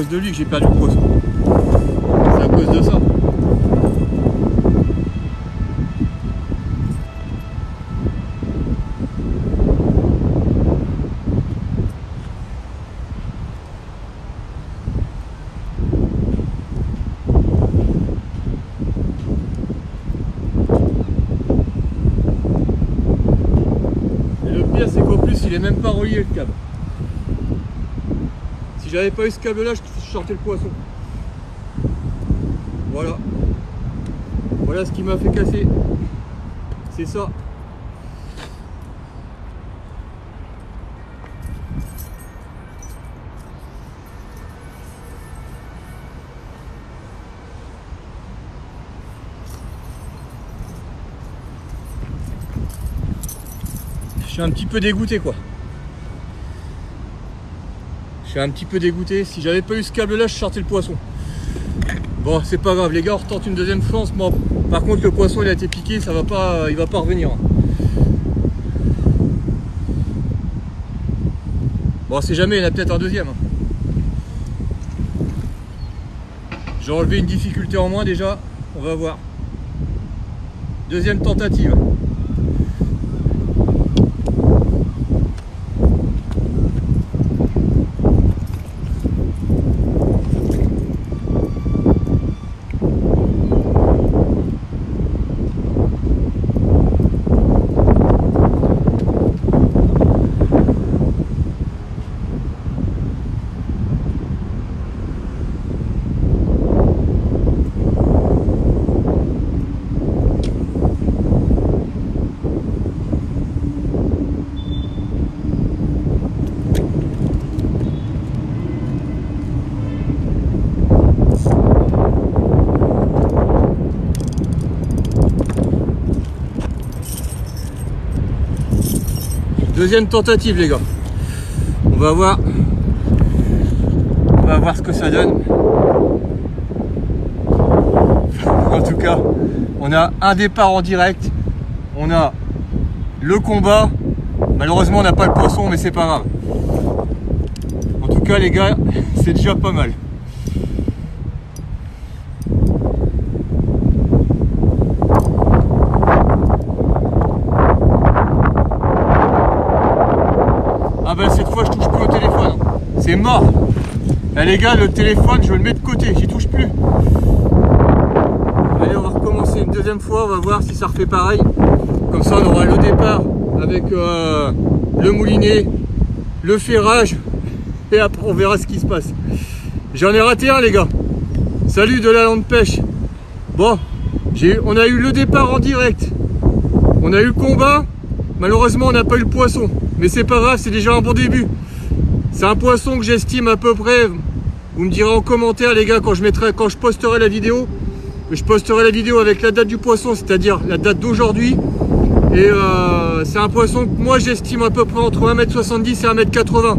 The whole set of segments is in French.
cause de lui que j'ai perdu le poisson. C'est à cause de ça. C'est qu'en plus il est même pas relié le câble. Si j'avais pas eu ce câble là, je sortais le poisson. Voilà. Voilà ce qui m'a fait casser. C'est ça. Je suis un petit peu dégoûté quoi. Je suis un petit peu dégoûté. Si j'avais pas eu ce câble là, je sortais le poisson. Bon, c'est pas grave les gars, on retente une deuxième chance. Bon, par contre le poisson il a été piqué, ça va pas, il va pas revenir. Bon, c'est jamais, il y en a peut-être un deuxième. J'ai enlevé une difficulté en moins déjà, on va voir. Deuxième tentative. Deuxième tentative les gars. On va voir ce que ça donne. En tout cas, on a un départ en direct. On a le combat. Malheureusement, on n'a pas le poisson, mais c'est pas grave. En tout cas, les gars, c'est déjà pas mal. Ah ben cette fois je touche plus au téléphone, c'est mort. Eh les gars, le téléphone je le mets de côté, j'y touche plus. Allez, on va recommencer une deuxième fois, on va voir si ça refait pareil. Comme ça on aura le départ avec le moulinet, le ferrage, et après on verra ce qui se passe. J'en ai raté un les gars. Salut de la lande pêche. Bon, on a eu le départ en direct, on a eu le combat. Malheureusement on n'a pas eu le poisson. Mais c'est pas grave, c'est déjà un bon début. C'est un poisson que j'estime à peu près. Vous me direz en commentaire les gars quand je posterai la vidéo. Je posterai la vidéo avec la date du poisson, c'est-à-dire la date d'aujourd'hui. Et c'est un poisson que moi j'estime à peu près entre 1m70 et 1m80.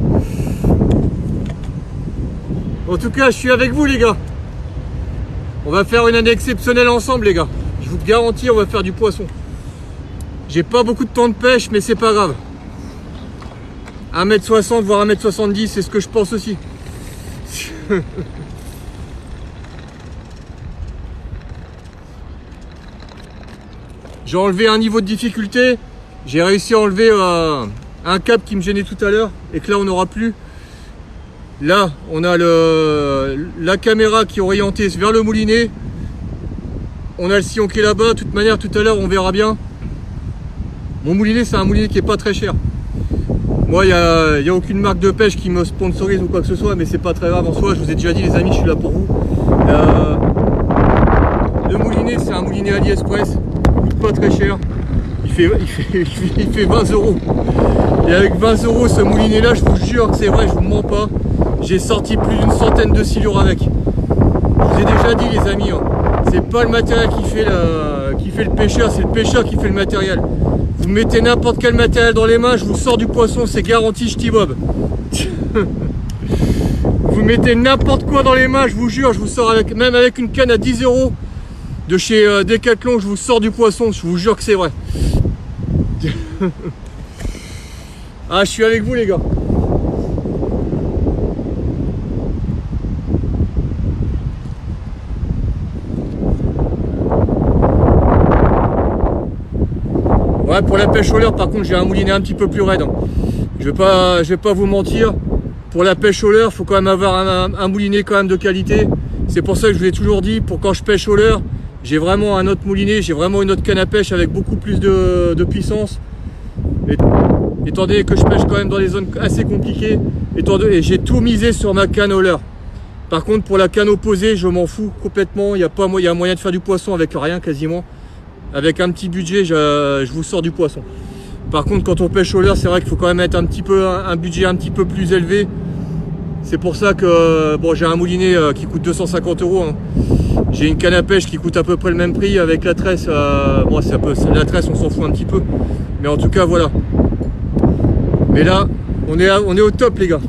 En tout cas, je suis avec vous les gars. On va faire une année exceptionnelle ensemble les gars. Je vous garantis, on va faire du poisson. J'ai pas beaucoup de temps de pêche, mais c'est pas grave. 1m60 voire 1m70, c'est ce que je pense aussi. J'ai enlevé un niveau de difficulté. J'ai réussi à enlever un câble qui me gênait tout à l'heure et que là on n'aura plus. Là on a la caméra qui est orientée vers le moulinet. On a le sillon qui est là-bas. De toute manière tout à l'heure on verra bien. Mon moulinet c'est un moulinet qui est pas très cher. Moi, il n'y a aucune marque de pêche qui me sponsorise ou quoi que ce soit, mais c'est pas très grave en soi. Je vous ai déjà dit, les amis, je suis là pour vous. Le moulinet, c'est un moulinet AliExpress. Il coûte pas très cher. Il fait 20 €. Et avec 20 €, ce moulinet-là, je vous jure que c'est vrai, je vous mens pas. J'ai sorti plus d'une centaine de silures avec. Je vous ai déjà dit, les amis, hein, c'est pas le matériel qui fait le pêcheur, c'est le pêcheur qui fait le matériel. Vous mettez n'importe quel matériel dans les mains, je vous sors du poisson, c'est garanti ch'ti-bob. Vous mettez n'importe quoi dans les mains, je vous jure, je vous sors même avec une canne à 10 € de chez Decathlon, je vous sors du poisson, je vous jure que c'est vrai. Ah, je suis avec vous les gars. Ouais, pour la pêche au leurre, par contre, j'ai un moulinet un petit peu plus raide. Je vais pas vous mentir. Pour la pêche au leurre, il faut quand même avoir un moulinet quand même de qualité. C'est pour ça que je vous l'ai toujours dit, pour quand je pêche au leurre, j'ai vraiment un autre moulinet, j'ai vraiment une autre canne à pêche avec beaucoup plus de puissance. Étant donné que je pêche quand même dans des zones assez compliquées, et j'ai tout misé sur ma canne au leurre. Par contre, pour la canne opposée, je m'en fous complètement. Il y a moyen de faire du poisson avec rien quasiment. Avec un petit budget, je vous sors du poisson. Par contre, quand on pêche au leurre, c'est vrai qu'il faut quand même mettre un budget un petit peu plus élevé. C'est pour ça que bon, j'ai un moulinet qui coûte 250 €. Hein. J'ai une canne à pêche qui coûte à peu près le même prix avec la tresse. Bon, la tresse, on s'en fout un petit peu. Mais en tout cas, voilà. Mais là, on est au top, les gars.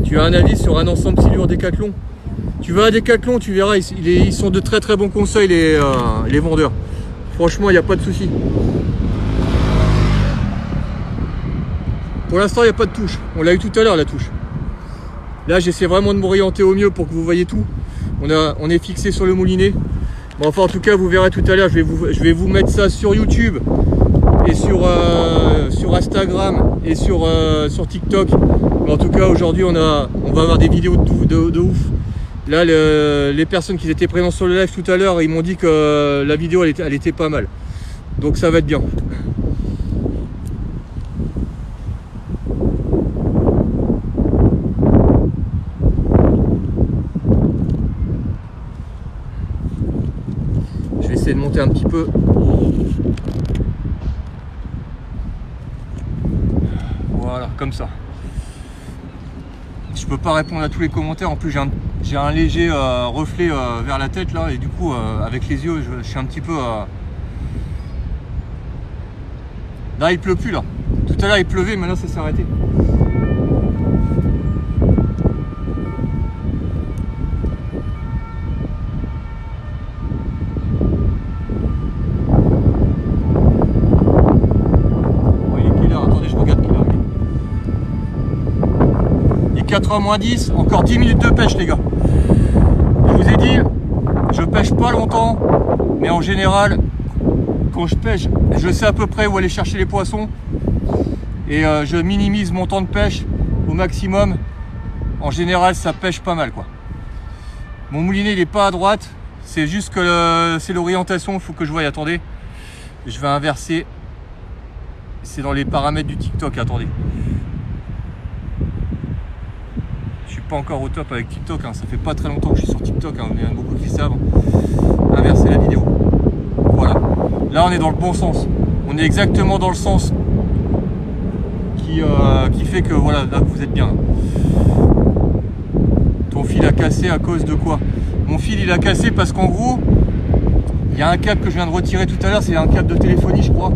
Tu as un avis sur un ensemble silure Décathlon? Tu vas à Décathlon, tu verras, ils sont de très très bons conseils, les vendeurs. Franchement, il n'y a pas de souci. Pour l'instant, il n'y a pas de touche. On l'a eu tout à l'heure, la touche. Là, j'essaie vraiment de m'orienter au mieux pour que vous voyez tout. On est fixé sur le moulinet. Bon, enfin, en tout cas, vous verrez tout à l'heure. Je vais vous mettre ça sur YouTube et sur Instagram et sur TikTok. Mais en tout cas, aujourd'hui, on va avoir des vidéos de ouf. Là, les personnes qui étaient présentes sur le live tout à l'heure, ils m'ont dit que la vidéo, elle était pas mal. Donc, ça va être bien. Je vais essayer de monter un petit peu. Voilà, comme ça. Je peux pas répondre à tous les commentaires. En plus, j'ai un léger reflet vers la tête là, et du coup, avec les yeux, je suis un petit peu. Là, il pleut plus là. Tout à l'heure, il pleuvait, maintenant, ça s'est arrêté. Bon, il est quelle heure? Attendez, je regarde quelle heure il est. 4h moins 10, encore 10 minutes de pêche, les gars. Je vous ai dit, je pêche pas longtemps, mais en général, quand je pêche, je sais à peu près où aller chercher les poissons et je minimise mon temps de pêche au maximum. En général, ça pêche pas mal, quoi. Mon moulinet, il est pas à droite, c'est juste que c'est l'orientation. Il faut que je voie. Attendez, je vais inverser. C'est dans les paramètres du TikTok. Attendez. Pas encore au top avec TikTok, hein. Ça fait pas très longtemps que je suis sur TikTok, hein. Il y en a beaucoup qui savent. Inverser la vidéo. Voilà. Là, on est dans le bon sens. On est exactement dans le sens qui fait que voilà, là vous êtes bien. Ton fil a cassé à cause de quoi? Mon fil, il a cassé parce qu'en gros, il y a un câble que je viens de retirer tout à l'heure. C'est un câble de téléphonie, je crois.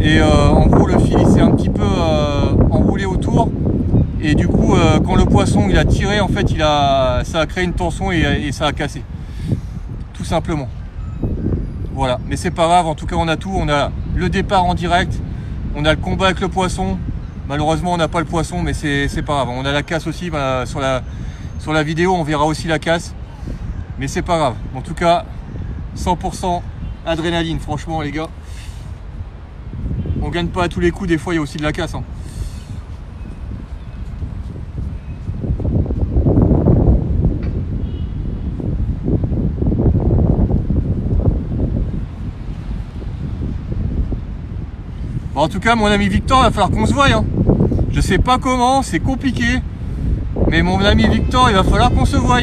Et en gros, le fil, il s'est un petit peu enroulé autour. Et du coup, quand le poisson il a tiré, en fait, ça a créé une tension et ça a cassé. Tout simplement. Voilà. Mais c'est pas grave, en tout cas, on a tout. On a le départ en direct, on a le combat avec le poisson. Malheureusement, on n'a pas le poisson, mais c'est pas grave. On a la casse aussi. Bah, sur la vidéo, on verra aussi la casse. Mais c'est pas grave. En tout cas, 100% adrénaline, franchement, les gars. On gagne pas à tous les coups, des fois, il y a aussi de la casse, hein. En tout cas, mon ami Victor, il va falloir qu'on se voie, hein. Je sais pas comment, c'est compliqué. Mais mon ami Victor, il va falloir qu'on se voie.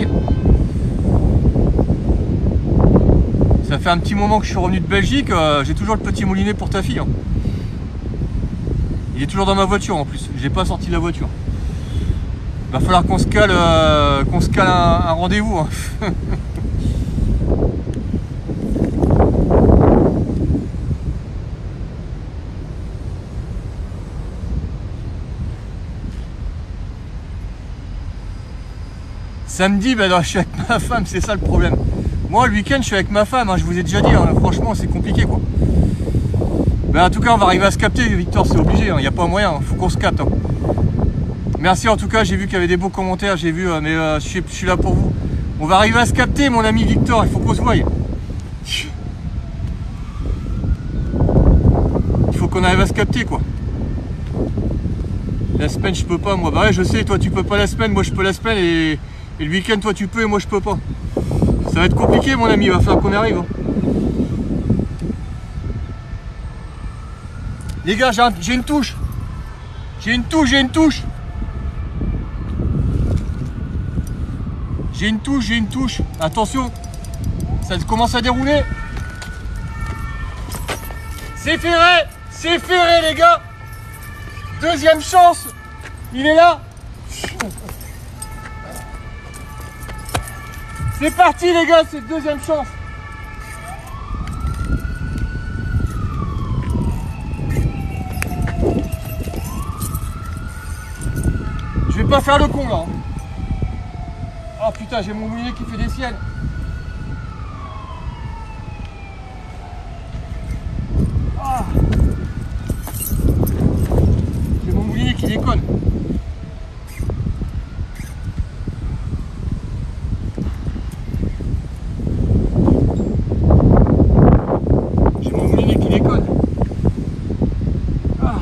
Ça fait un petit moment que je suis revenu de Belgique. J'ai toujours le petit moulinet pour ta fille, hein. Il est toujours dans ma voiture en plus. J'ai pas sorti de la voiture. Il va falloir qu'on se cale, un rendez-vous, hein. Samedi, ben, je suis avec ma femme, c'est ça le problème. Moi, le week-end, je suis avec ma femme, hein, je vous ai déjà dit, hein, franchement, c'est compliqué, quoi. Ben, en tout cas, on va arriver à se capter, Victor, c'est obligé, il n'y a pas moyen, il faut qu'on se capte, hein. Merci en tout cas, j'ai vu qu'il y avait des beaux commentaires, j'ai vu, mais je suis là pour vous. On va arriver à se capter, mon ami Victor, il faut qu'on se voie. Il faut qu'on arrive à se capter, quoi. La semaine, je peux pas, moi. Bah ouais, je sais, toi tu peux pas la semaine, moi je peux la semaine, et le week-end, toi tu peux, et moi je peux pas. Ça va être compliqué, mon ami, il va falloir qu'on arrive. Hein. Les gars, j'ai une touche. J'ai une touche. J'ai une touche. Attention, ça commence à dérouler. C'est ferré, les gars. Deuxième chance. Il est là. C'est parti, les gars, c'est deuxième chance. Je vais pas faire le con, là. Oh putain, j'ai mon moulinet qui fait des siennes. Ah. J'ai mon moulinet qui déconne. J'ai mon moulinet qui déconne. Ah.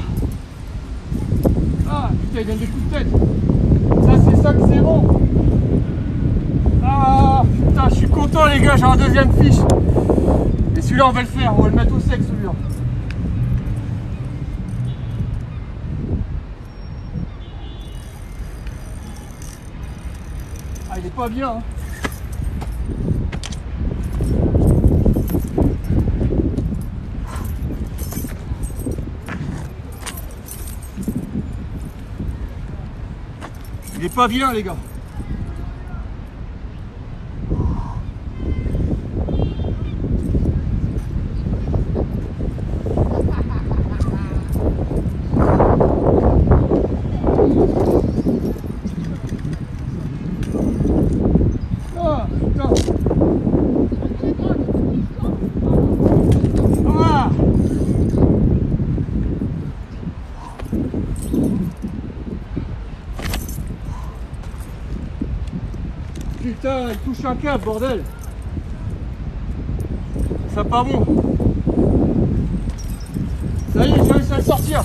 Ah, putain, il donne des coups de tête. Ça, c'est ça que c'est bon. Ah putain, je suis content, les gars, j'ai un deuxième fiche. Et celui-là, on va le faire, on va le mettre au sec, celui-là. Ah, il est pas bien, hein. Il est pas vilain, les gars. Ah, putain. Ah. Putain, il touche un câble, bordel. Ça pas bon. Ça y est, j'ai réussi à le sortir.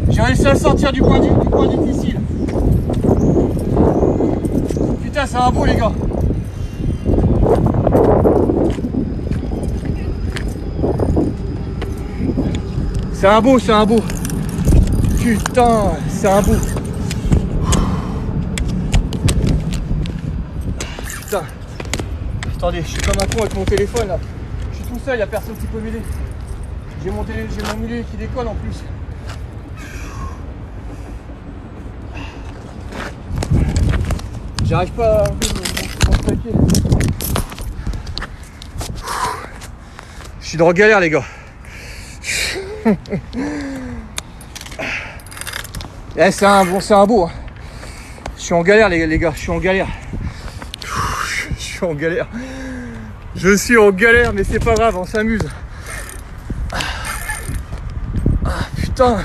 J'ai réussi à le sortir du coin difficile. Putain, c'est un beau, les gars. C'est un beau. Putain, c'est un beau. Putain. Attendez, je suis comme un con avec mon téléphone là. Je suis tout seul, il n'y a personne qui peut m'aider. J'ai mon mulet qui déconne en plus. J'arrive pas à enlever mon paquet. Je suis dans galère, les gars. Eh, c'est un beau. Hein. Je suis en galère, les gars. Je suis en galère. Je suis en galère, mais c'est pas grave, on s'amuse. Ah, putain.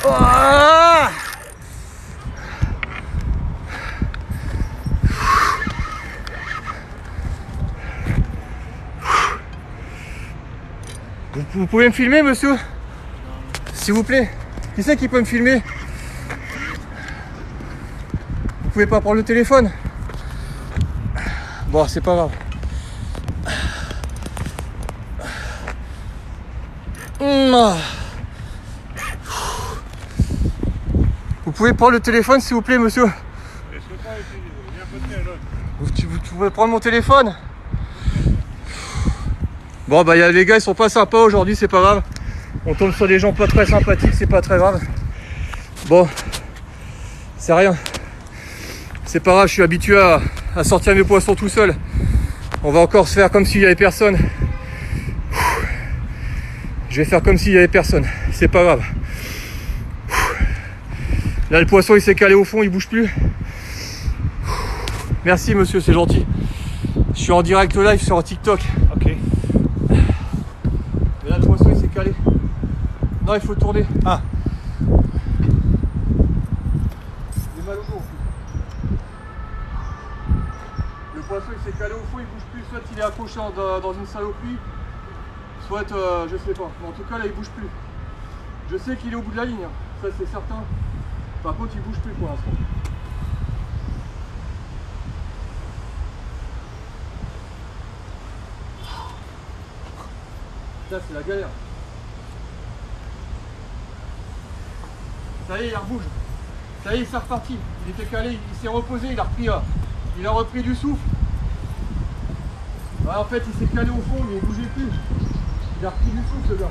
Ah. Vous pouvez me filmer, monsieur? S'il vous plaît. Qui c'est qui peut me filmer? Vous pouvez pas prendre le téléphone? Bon, c'est pas grave. Vous pouvez prendre le téléphone, s'il vous plaît, monsieur? Vous pouvez prendre mon téléphone? Bon, bah, les gars, ils sont pas sympas aujourd'hui, c'est pas grave. On tombe sur des gens pas très sympathiques, c'est pas très grave. Bon, c'est rien. C'est pas grave, je suis habitué à sortir mes poissons tout seul. On va encore se faire comme s'il y avait personne. Je vais faire comme s'il y avait personne. C'est pas grave. Là, le poisson, il s'est calé au fond, il bouge plus. Merci, monsieur, c'est gentil. Je suis en direct live sur TikTok. Ok. Mais là, le poisson, il s'est calé. Non, il faut tourner. Ah. calé au fond, il bouge plus, soit il est accroché dans une saloperie, soit je sais pas. Mais en tout cas là il bouge plus. Je sais qu'il est au bout de la ligne, hein. Ça c'est certain. Par contre il bouge plus pour l'instant. Ça c'est la galère. Ça y est, il rebouge. Ça y est, c'est reparti. Il était calé, il s'est reposé, il a repris du souffle. Ouais, en fait, il s'est calé au fond, mais il bougeait plus. Il a repris du souffle, ce gars.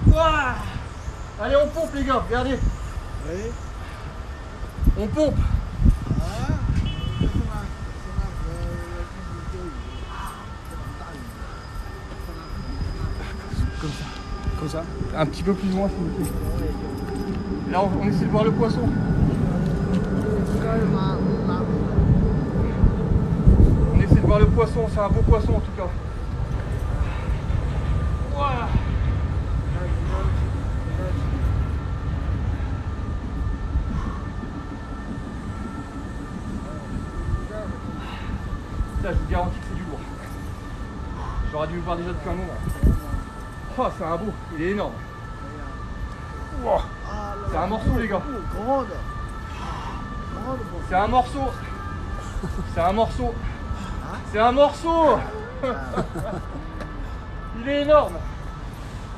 Ouah. Allez, on pompe, les gars, regardez. Oui. On pompe. Comme ça. Comme ça. Un petit peu plus loin, s'il vous plaît. Là, on essaie de voir le poisson. On essaie de voir le poisson, c'est un beau poisson en tout cas. Voilà. Ça, je vous garantis que c'est du lourd. J'aurais dû le voir déjà depuis un moment. Oh, c'est un beau, il est énorme. Wow. C'est un morceau, les gars. C'est un morceau. C'est un morceau. C'est un morceau. Il est énorme.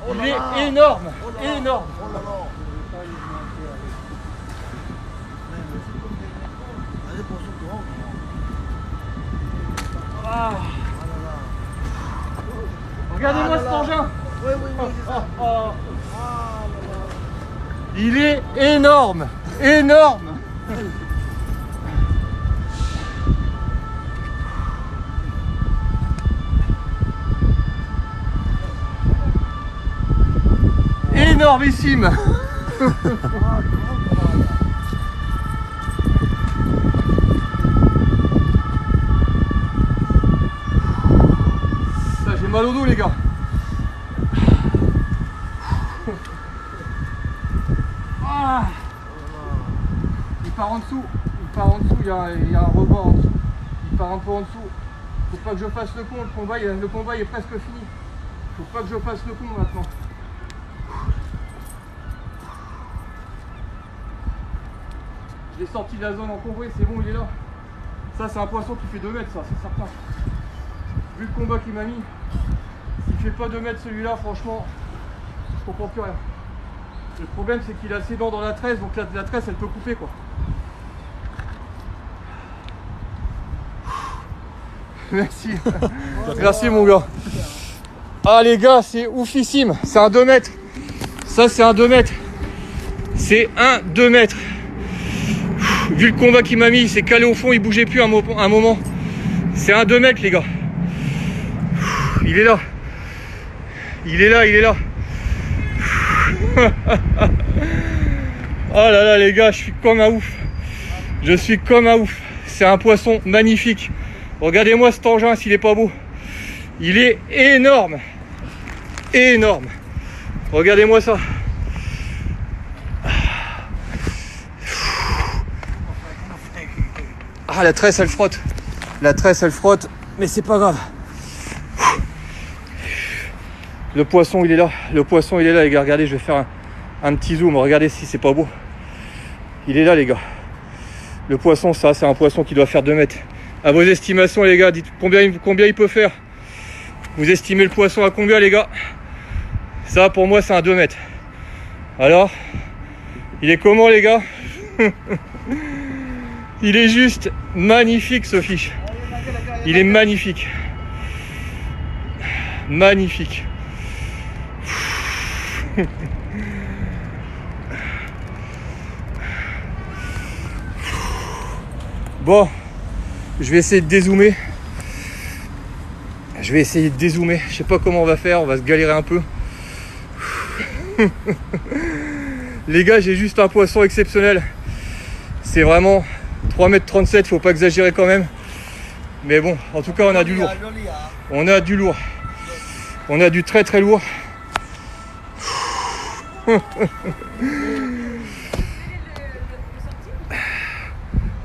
Il est énorme. Énorme. Ah. Regardez-moi cet engin. Oui, oui, oui, c'est ça. Il est énorme. Énorme. Énormissime. Ça, j'ai mal au dos, les gars. Ah. Il part en dessous. Il part en dessous. Il y a un rebord en dessous. Il part un peu en dessous. Faut pas que je fasse le pont. Le combat est presque fini. Faut pas que je fasse le pont maintenant. Je l'ai sorti de la zone encombrée, c'est bon, il est là. Ça, c'est un poisson qui fait 2 mètres, ça, c'est certain. Vu le combat qu'il m'a mis, s'il fait pas 2 mètres celui-là, franchement, je comprends plus rien. Le problème, c'est qu'il a ses dents dans la tresse, donc la tresse, elle peut couper, quoi. Merci. Merci, mon gars. Ah, les gars, c'est oufissime. C'est un 2 mètres. Ça, c'est un 2 mètres. C'est un 2 mètres. Vu le combat qu'il m'a mis, il s'est calé au fond, il bougeait plus un moment. C'est un 2 mètres, les gars. Il est là. Il est là, il est là. Oh là là, les gars, je suis comme un ouf. Je suis comme un ouf. C'est un poisson magnifique. Regardez-moi cet engin s'il est pas beau. Il est énorme. Énorme. Regardez-moi ça. Ah, la tresse elle frotte. La tresse elle frotte. Mais c'est pas grave. Le poisson il est là. Le poisson il est là, les gars. Regardez, je vais faire un petit zoom. Regardez si c'est pas beau. Il est là, les gars. Le poisson, ça, c'est un poisson qui doit faire 2 mètres. À vos estimations, les gars, dites combien il peut faire. Vous estimez le poisson à combien, les gars? Ça, pour moi, c'est un 2 mètres. Alors, il est comment, les gars? Il est juste magnifique, ce fiche. Il est magnifique. Magnifique. Bon, je vais essayer de dézoomer. Je sais pas comment on va faire, on va se galérer un peu. Les gars, j'ai juste un poisson exceptionnel. C'est vraiment 3,37 m, faut pas exagérer quand même. Mais bon, en tout cas, on a du lourd. On a du lourd. On a du très très lourd.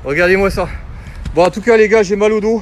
Regardez-moi ça. Bon, en tout cas, les gars, j'ai mal au dos.